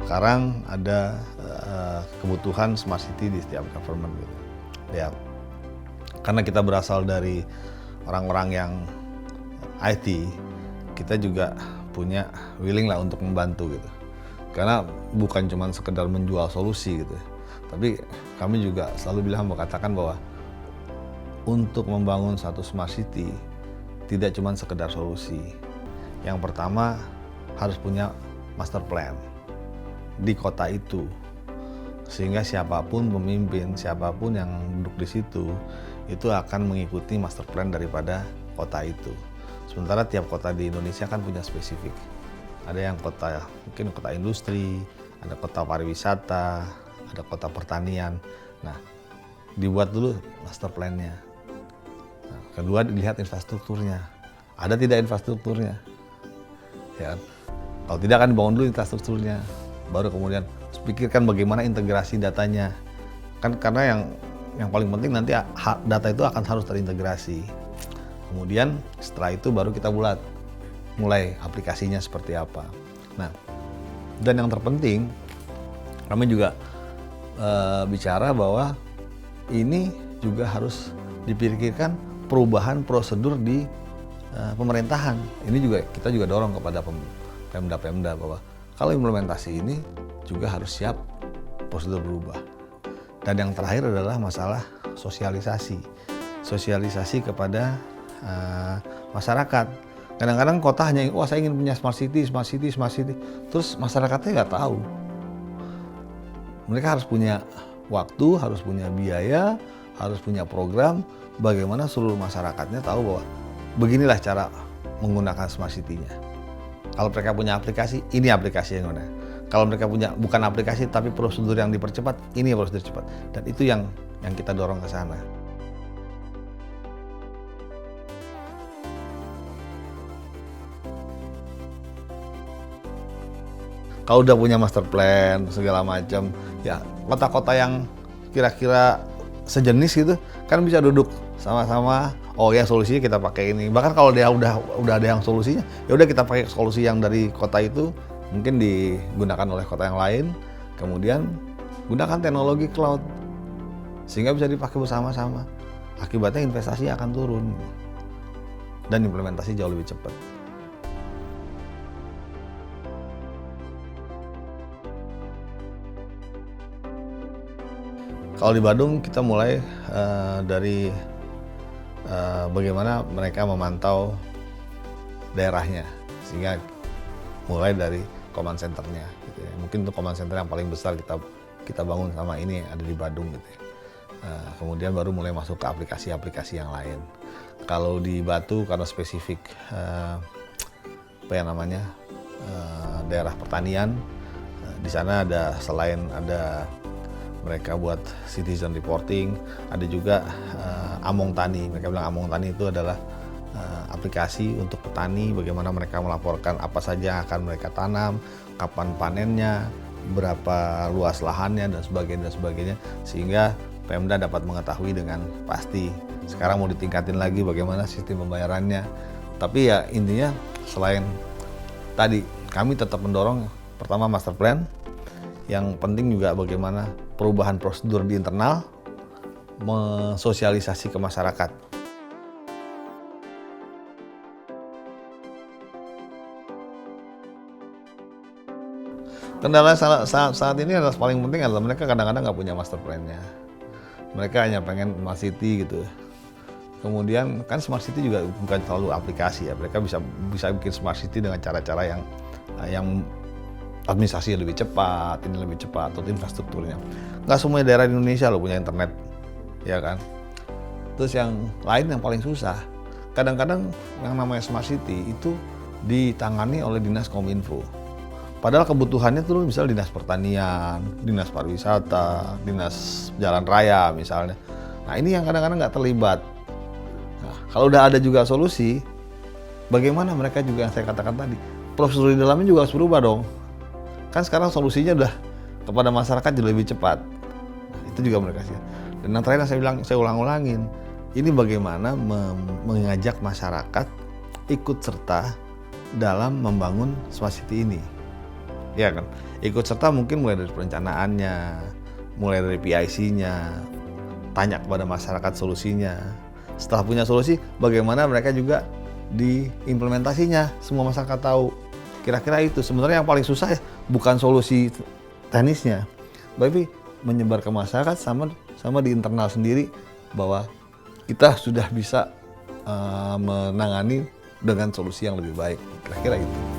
sekarang ada kebutuhan smart city di setiap government gitu. Ya, karena kita berasal dari orang-orang yang IT, kita juga punya willing lah untuk membantu gitu. Karena bukan cuma sekedar menjual solusi gitu, tapi kami juga selalu mengatakan bahwa untuk membangun satu smart city tidak cuma sekedar solusi. Yang pertama harus punya master plan di kota itu, sehingga siapapun pemimpin, siapapun yang duduk di situ itu akan mengikuti master plan daripada kota itu. Sementara tiap kota di Indonesia kan punya spesifik. Ada yang kota, mungkin kota industri, ada kota pariwisata, ada kota pertanian. Nah, dibuat dulu master plan-nya. Nah, kedua dilihat infrastrukturnya. Ada tidak infrastrukturnya? Ya kan? Kalau tidak kan dibangun dulu infrastrukturnya. Baru kemudian pikirkan bagaimana integrasi datanya. Kan karena yang paling penting nanti data itu akan harus terintegrasi. Kemudian setelah itu baru kita mulai aplikasinya seperti apa. Nah, dan yang terpenting kami juga bicara bahwa ini juga harus dipikirkan perubahan prosedur di pemerintahan. Ini juga kita juga dorong kepada Pemda bahwa kalau implementasi ini juga harus siap prosedur berubah. Dan yang terakhir adalah masalah sosialisasi kepada masyarakat. Kadang-kadang kota hanya, wah saya ingin punya smart city, terus masyarakatnya nggak tahu. Mereka harus punya waktu, harus punya biaya, harus punya program, bagaimana seluruh masyarakatnya tahu bahwa beginilah cara menggunakan smart city-nya. Kalau mereka punya aplikasi, ini aplikasi yang mana. Kalau mereka punya bukan aplikasi tapi prosedur yang dipercepat, ini prosedur cepat. Dan itu yang kita dorong ke sana. Kalau udah punya master plan segala macam, ya kota-kota yang kira-kira sejenis gitu kan bisa duduk sama-sama. Oh ya, solusinya kita pakai ini. Bahkan kalau dia udah ada yang solusinya, ya udah kita pakai solusi yang dari kota itu mungkin digunakan oleh kota yang lain. Kemudian gunakan teknologi cloud sehingga bisa dipakai bersama-sama. Akibatnya investasi akan turun dan implementasi jauh lebih cepat. Kalau di Badung kita mulai dari bagaimana mereka memantau daerahnya, sehingga mulai dari command centernya gitu ya. Mungkin untuk command center yang paling besar kita bangun sama ini ada di Badung gitu ya. Kemudian baru mulai masuk ke aplikasi-aplikasi yang lain. Kalau di Batu karena spesifik daerah pertanian, di sana ada selain ada mereka buat citizen reporting, ada juga Among Tani. Mereka bilang Among Tani itu adalah aplikasi untuk petani, bagaimana mereka melaporkan apa saja akan mereka tanam, kapan panennya, berapa luas lahannya dan sebagainya, sehingga Pemda dapat mengetahui dengan pasti. Sekarang mau ditingkatin lagi bagaimana sistem pembayarannya. Tapi ya intinya selain tadi kami tetap mendorong pertama master plan, yang penting juga bagaimana perubahan prosedur di internal, mensosialisasi ke masyarakat. Kendala saat ini adalah paling penting adalah mereka kadang-kadang nggak punya master plan-nya. Mereka hanya pengen smart city gitu. Kemudian kan smart city juga bukan selalu aplikasi ya. Mereka bisa bikin smart city dengan cara-cara yang administrasi lebih cepat, ini lebih cepat, atau infrastrukturnya. Nggak semua daerah di Indonesia loh punya internet, ya kan? Terus yang lain yang paling susah, kadang-kadang yang namanya smart city itu ditangani oleh Dinas Kominfo. Padahal kebutuhannya tuh misalnya Dinas Pertanian, Dinas Pariwisata, Dinas Jalan Raya misalnya. Nah ini yang kadang-kadang nggak terlibat. Nah, kalau udah ada juga solusi, bagaimana mereka juga yang saya katakan tadi, prosedur di dalamnya juga harus berubah dong. Kan sekarang solusinya udah kepada masyarakat jadi lebih cepat. Nah, itu juga mereka sih. Dan yang terakhir saya ulang-ulangin, ini bagaimana mengajak masyarakat ikut serta dalam membangun smart city ini. ya kan? Ikut serta mungkin mulai dari perencanaannya, mulai dari PIC-nya, tanya kepada masyarakat solusinya. Setelah punya solusi, bagaimana mereka juga diimplementasinya, semua masyarakat tahu. Kira-kira itu sebenarnya yang paling susah ya, bukan solusi teknisnya, tapi menyebar ke masyarakat sama di internal sendiri bahwa kita sudah bisa menangani dengan solusi yang lebih baik. Kira-kira itu.